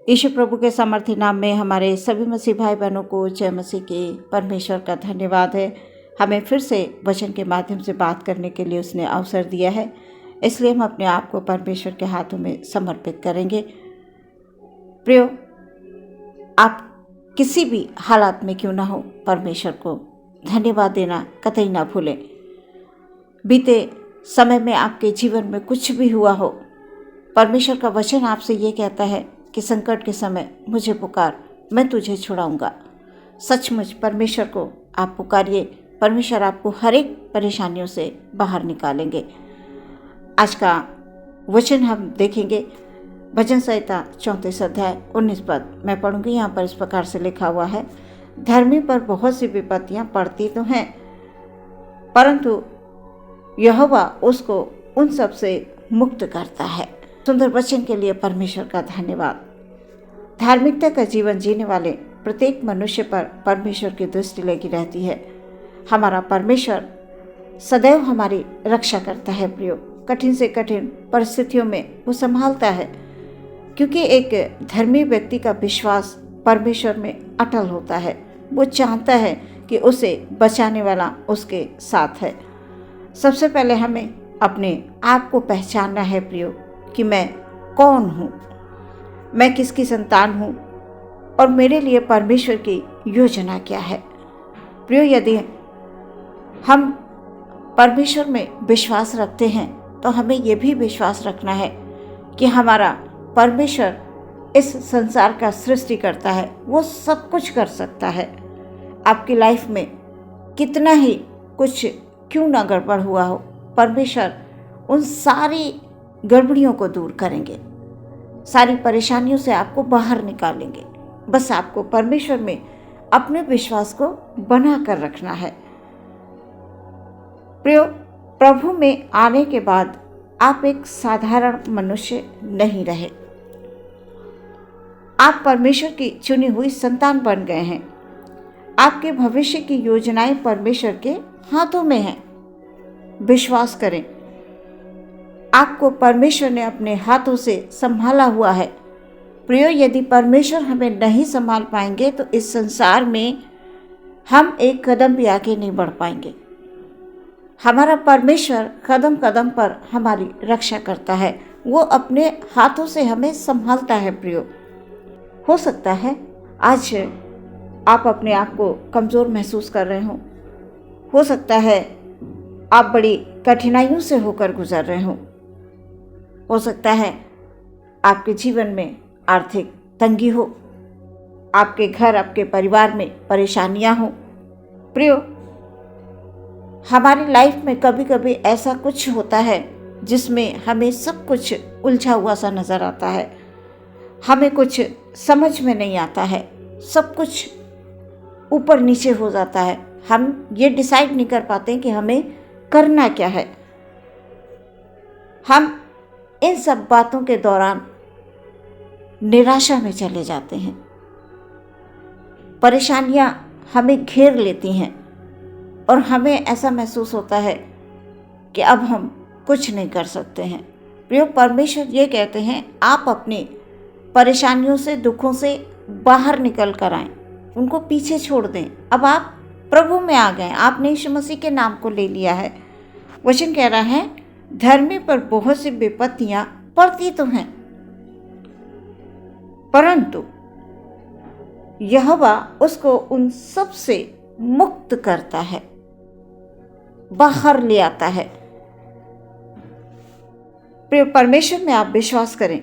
यीशु प्रभु के सामर्थ्य नाम में हमारे सभी मसीह भाई बहनों को जय मसीह के। परमेश्वर का धन्यवाद है, हमें फिर से वचन के माध्यम से बात करने के लिए उसने अवसर दिया है। इसलिए हम अपने आप को परमेश्वर के हाथों में समर्पित करेंगे। प्रियो, आप किसी भी हालात में क्यों ना हो, परमेश्वर को धन्यवाद देना कतई ना भूलें। बीते समय में आपके जीवन में कुछ भी हुआ हो, परमेश्वर का वचन आपसे ये कहता है कि संकट के समय मुझे पुकार, मैं तुझे छुड़ाऊंगा। सचमुच परमेश्वर को आप पुकारिए, परमेश्वर आपको हर एक परेशानियों से बाहर निकालेंगे। आज का वचन हम देखेंगे भजन संहिता 34 अध्याय 19 पद मैं पढ़ूंगी। यहाँ पर इस प्रकार से लिखा हुआ है, धर्मी पर बहुत सी विपत्तियां पड़ती तो हैं, परंतु यहोवा उसको उन सब से मुक्त करता है। सुंदर वचन के लिए परमेश्वर का धन्यवाद। धार्मिकता का जीवन जीने वाले प्रत्येक मनुष्य पर परमेश्वर की दृष्टि लगी रहती है। हमारा परमेश्वर सदैव हमारी रक्षा करता है। प्रियो, कठिन से कठिन परिस्थितियों में वो संभालता है, क्योंकि एक धर्मी व्यक्ति का विश्वास परमेश्वर में अटल होता है। वो चाहता है कि उसे बचाने वाला उसके साथ है। सबसे पहले हमें अपने आप को पहचानना है प्रियो, कि मैं कौन हूँ, मैं किसकी संतान हूँ और मेरे लिए परमेश्वर की योजना क्या है। प्रियो, यदि हम परमेश्वर में विश्वास रखते हैं तो हमें यह भी विश्वास रखना है कि हमारा परमेश्वर इस संसार का सृष्टि करता है, वो सब कुछ कर सकता है। आपकी लाइफ में कितना ही कुछ क्यों ना गड़बड़ हुआ हो, परमेश्वर उन सारी गड़बड़ियों को दूर करेंगे, सारी परेशानियों से आपको बाहर निकालेंगे। बस आपको परमेश्वर में अपने विश्वास को बना कर रखना है। प्रियो, प्रभु में आने के बाद आप एक साधारण मनुष्य नहीं रहे, आप परमेश्वर की चुनी हुई संतान बन गए हैं। आपके भविष्य की योजनाएं परमेश्वर के हाथों में हैं। विश्वास करें, आपको परमेश्वर ने अपने हाथों से संभाला हुआ है। प्रियो, यदि परमेश्वर हमें नहीं संभाल पाएंगे तो इस संसार में हम एक कदम भी आगे नहीं बढ़ पाएंगे। हमारा परमेश्वर कदम कदम पर हमारी रक्षा करता है, वो अपने हाथों से हमें संभालता है। प्रियो, हो सकता है आज आप अपने आप को कमज़ोर महसूस कर रहे हो सकता है आप बड़ी कठिनाइयों से होकर गुजर रहे हो सकता है आपके जीवन में आर्थिक तंगी हो, आपके घर, आपके परिवार में परेशानियां हो। प्रियो, हमारी लाइफ में कभी कभी ऐसा कुछ होता है जिसमें हमें सब कुछ उलझा हुआ सा नज़र आता है, हमें कुछ समझ में नहीं आता है, सब कुछ ऊपर नीचे हो जाता है। हम ये डिसाइड नहीं कर पाते हैं कि हमें करना क्या है। हम इन सब बातों के दौरान निराशा में चले जाते हैं, परेशानियां हमें घेर लेती हैं और हमें ऐसा महसूस होता है कि अब हम कुछ नहीं कर सकते हैं। प्रियो, परमेश्वर ये कहते हैं, आप अपनी परेशानियों से, दुखों से बाहर निकल कर आएं, उनको पीछे छोड़ दें। अब आप प्रभु में आ गए, आपने यीशु मसीह के नाम को ले लिया है। वचन कह रहा है, धर्मी पर बहुत सी विपत्तियां पड़ती तो हैं, परंतु यहोवा उसको उन सब से मुक्त करता है, बाहर ले आता है। प्रिय, परमेश्वर में आप विश्वास करें।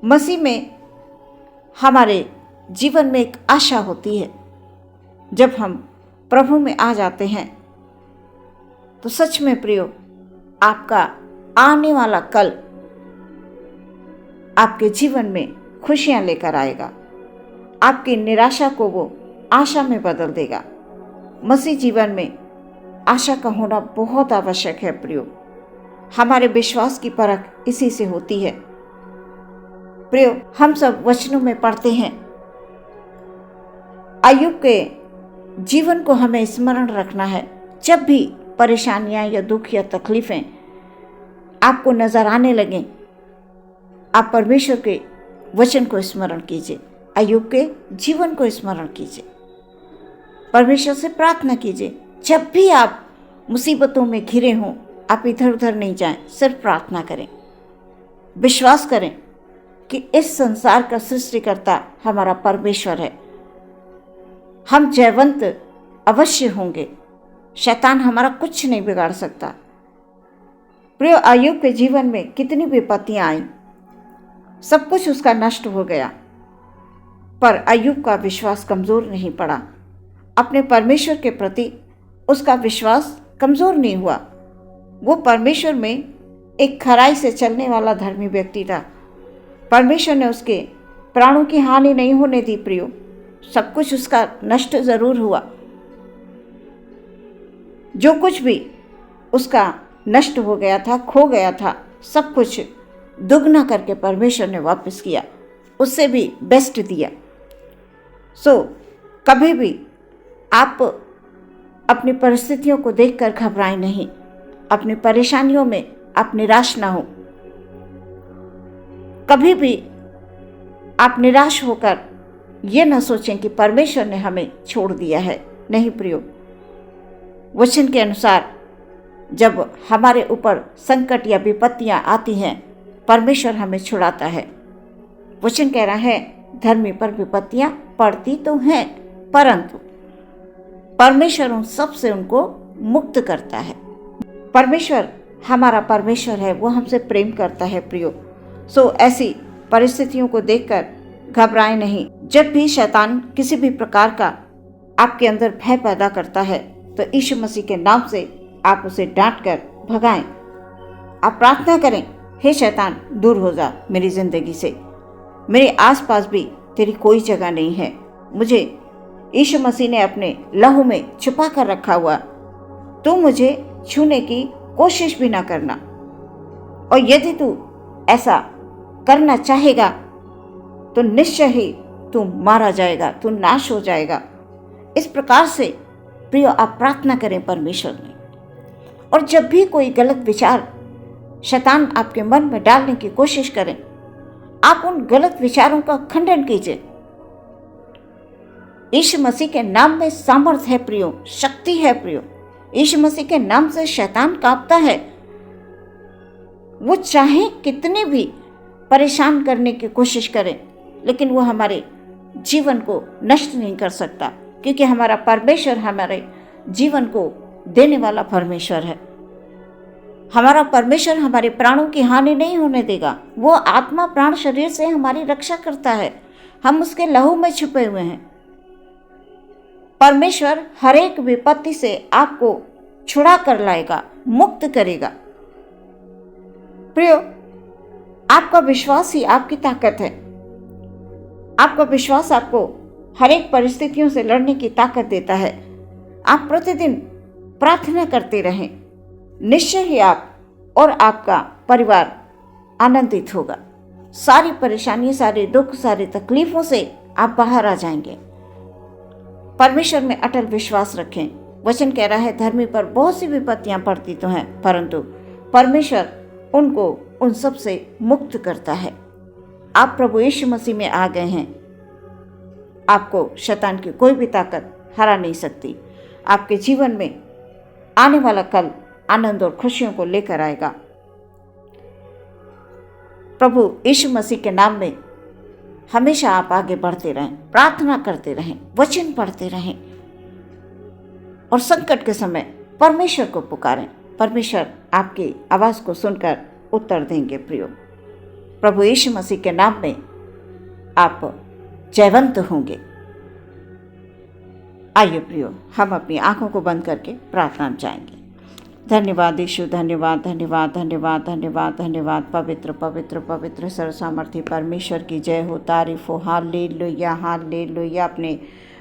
मसीह में हमारे जीवन में एक आशा होती है। जब हम प्रभु में आ जाते हैं तो सच में प्रियो, आपका आने वाला कल आपके जीवन में खुशियां लेकर आएगा। आपकी निराशा को वो आशा में बदल देगा। मसीह जीवन में आशा का होना बहुत आवश्यक है। प्रियो, हमारे विश्वास की परख इसी से होती है। प्रियो, हम सब वचनों में पढ़ते हैं, अय्यूब के जीवन को हमें स्मरण रखना है। जब भी परेशानियां या दुख या तकलीफें आपको नजर आने लगें, आप परमेश्वर के वचन को स्मरण कीजिए, अय्यूब के जीवन को स्मरण कीजिए, परमेश्वर से प्रार्थना कीजिए। जब भी आप मुसीबतों में घिरे हों, आप इधर उधर नहीं जाएं, सिर्फ प्रार्थना करें। विश्वास करें कि इस संसार का सृष्टिकर्ता हमारा परमेश्वर है। हम जयवंत अवश्य होंगे, शैतान हमारा कुछ नहीं बिगाड़ सकता। प्रिय, अय्यूब के जीवन में कितनी विपत्तियां आईं, सब कुछ उसका नष्ट हो गया, पर अय्यूब का विश्वास कमज़ोर नहीं पड़ा। अपने परमेश्वर के प्रति उसका विश्वास कमज़ोर नहीं हुआ। वो परमेश्वर में एक खराई से चलने वाला धर्मी व्यक्ति था। परमेश्वर ने उसके प्राणों की हानि नहीं होने दी। प्रियो, सब कुछ उसका नष्ट ज़रूर हुआ, जो कुछ भी उसका नष्ट हो गया था, खो गया था, सब कुछ दुगना करके परमेश्वर ने वापस किया, उससे भी बेस्ट दिया। कभी भी आप अपनी परिस्थितियों को देखकर घबराएं नहीं, अपनी परेशानियों में आप निराश ना हो। कभी भी आप निराश होकर ये ना सोचें कि परमेश्वर ने हमें छोड़ दिया है। नहीं प्रियो, वचन के अनुसार जब हमारे ऊपर संकट या विपत्तियां आती हैं, परमेश्वर हमें छुड़ाता है। वचन कह रहा है, धर्मी पर विपत्तियां पड़ती तो हैं, परंतु परमेश्वर उन सब से उनको मुक्त करता है। परमेश्वर हमारा परमेश्वर है, वो हमसे प्रेम करता है। प्रियो, ऐसी परिस्थितियों को देखकर घबराएं नहीं। जब भी शैतान किसी भी प्रकार का आपके अंदर भय पैदा करता है, तो यीशु मसीह के नाम से आप उसे डांट कर भगाएं। आप प्रार्थना करें, हे शैतान दूर हो जा मेरी ज़िंदगी से, मेरे आसपास भी तेरी कोई जगह नहीं है। मुझे यीशु मसीह ने अपने लहू में छुपा कर रखा हुआ, तू मुझे छूने की कोशिश भी ना करना, और यदि तू ऐसा करना चाहेगा तो निश्चय ही तू मारा जाएगा, तू नाश हो जाएगा। इस प्रकार से प्रियो, आप प्रार्थना करें परमेश्वर में। और जब भी कोई गलत विचार शैतान आपके मन में डालने की कोशिश करें, आप उन गलत विचारों का खंडन कीजिए। यीशु मसीह के नाम में सामर्थ्य है प्रियो, शक्ति है प्रियो। यीशु मसीह के नाम से शैतान कांपता है। वो चाहे कितने भी परेशान करने की कोशिश करें, लेकिन वो हमारे जीवन को नष्ट नहीं कर सकता, क्योंकि हमारा परमेश्वर हमारे जीवन को देने वाला परमेश्वर है। हमारा परमेश्वर हमारे प्राणों की हानि नहीं होने देगा। वो आत्मा प्राण शरीर से हमारी रक्षा करता है। हम उसके लहू में छुपे हुए हैं। परमेश्वर हर एक विपत्ति से आपको छुड़ा कर लाएगा, मुक्त करेगा। प्रियो, आपका विश्वास ही आपकी ताकत है। आपका विश्वास आपको हर एक परिस्थितियों से लड़ने की ताकत देता है। आप प्रतिदिन प्रार्थना करते रहें, निश्चय ही आप और आपका परिवार आनंदित होगा। सारी परेशानी, सारे दुख, सारी तकलीफों से आप बाहर आ जाएंगे। परमेश्वर में अटल विश्वास रखें। वचन कह रहा है, धर्मी पर बहुत सी विपत्तियां पड़ती तो हैं, परंतु परमेश्वर उनको उन सब से मुक्त करता है। आप प्रभु यीशु मसीह में आ गए हैं। आपको शैतान की कोई भी ताकत हरा नहीं सकती। आपके जीवन में आने वाला कल आनंद और खुशियों को लेकर आएगा। प्रभु यीशु मसीह के नाम में हमेशा आप आगे बढ़ते रहें, प्रार्थना करते रहें, वचन पढ़ते रहें, और संकट के समय परमेश्वर को पुकारें। परमेश्वर आपकी आवाज़ को सुनकर उत्तर देंगे। प्रियो, प्रभु यीशु मसीह के नाम में आप जयवंत होंगे। आइए प्रियो, हम अपनी आंखों को बंद करके प्रार्थना में जाएंगे। धन्यवाद यीशु, धन्यवाद धन्यवाद धन्यवाद धन्यवाद धन्यवाद। पवित्र पवित्र पवित्र सर्वसामर्थी परमेश्वर की जय हो, तारीफ हो। Hallelujah hallelujah. अपने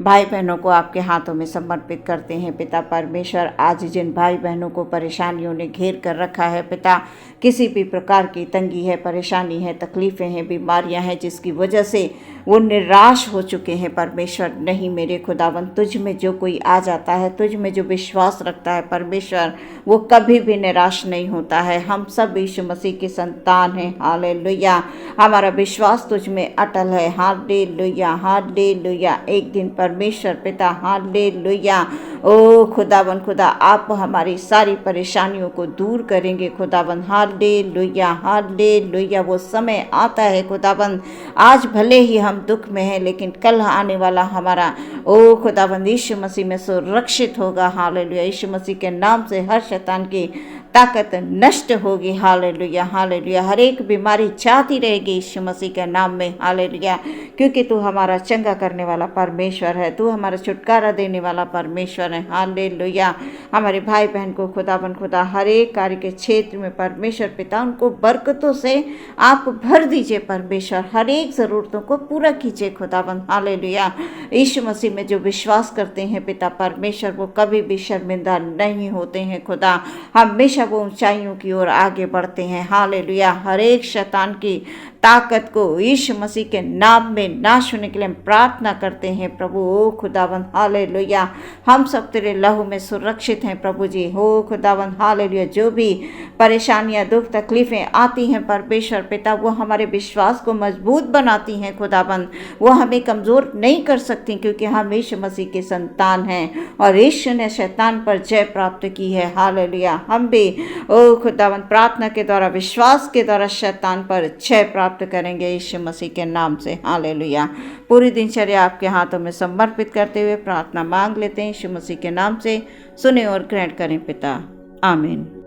भाई बहनों को आपके हाथों में समर्पित करते हैं पिता परमेश्वर। आज जिन भाई बहनों को परेशानियों ने घेर कर रखा है पिता, किसी भी प्रकार की तंगी है, परेशानी है, तकलीफ़ें हैं, बीमारियां हैं, जिसकी वजह से वो निराश हो चुके हैं परमेश्वर, नहीं मेरे खुदावंद, तुझ में जो कोई आ जाता है, तुझ में जो विश्वास रखता है परमेश्वर, वो कभी भी निराश नहीं होता है। हम सब यीशु मसीह के संतान हैं। हालेलुया। हमारा विश्वास तुझ में अटल है। Hallelujah, hallelujah. एक दिन परमेश्वर पिता, हालेलुया, ओ खुदावन खुदा, आप हमारी सारी परेशानियों को दूर करेंगे खुदावन। Hallelujah, hallelujah. वो समय आता है खुदावन, आज भले ही हम दुख में हैं, लेकिन कल आने वाला हमारा ओ खुदावन यीशु मसीह में सुरक्षित होगा। हालेलुया। यीशु मसीह के नाम से हर शैतान की ताकत नष्ट होगी। Hallelujah, hallelujah. हर एक बीमारी जाती रहेगी यीशु मसीह के नाम में। हालेलुया। क्योंकि तू हमारा चंगा करने वाला परमेश्वर है, तू हमारा छुटकारा देने वाला परमेश्वर है। हालेलुया। हमारे भाई बहन को खुदावन खुदा हर एक कार्य के क्षेत्र में परमेश्वर पिता उनको बरकतों से आप भर दीजिए परमेश्वर, हर एक ज़रूरतों को पूरा कीजिए खुदावन। हालेलुया। यीशु मसीह में जो विश्वास करते हैं पिता परमेश्वर, वो कभी भी शर्मिंदा नहीं होते हैं खुदा, हमेशा वो ऊंचाइयों की ओर आगे बढ़ते हैं। हालेलुया। हर एक शैतान की ताकत को यीशु मसीह के नाम में नाश होने के लिए हम प्रार्थना करते हैं प्रभु। ओ खुदावन हालेलुया। हम सब तेरे लहू में सुरक्षित हैं प्रभु जी। हो खुदावन हालेलुया। जो भी परेशानियां, दुख, तकलीफ़ें आती हैं परमेश्वर पिता, वो हमारे विश्वास को मजबूत बनाती हैं खुदावन, वो हमें कमज़ोर नहीं कर सकती, क्योंकि हम यीशु मसीह के संतान हैं और यीशु ने शैतान पर जय प्राप्त की है। हालेलुया। हम भी ओ खुदावन प्रार्थना के द्वारा, विश्वास के द्वारा शैतान पर जय प्राप्त करेंगे यीशु मसीह के नाम से। हालेलुया। पूरी दिनचर्या आपके हाथों में समर्पित करते हुए प्रार्थना मांग लेते हैं यीशु मसीह के नाम से। सुने और ग्रहण करें पिता। आमीन।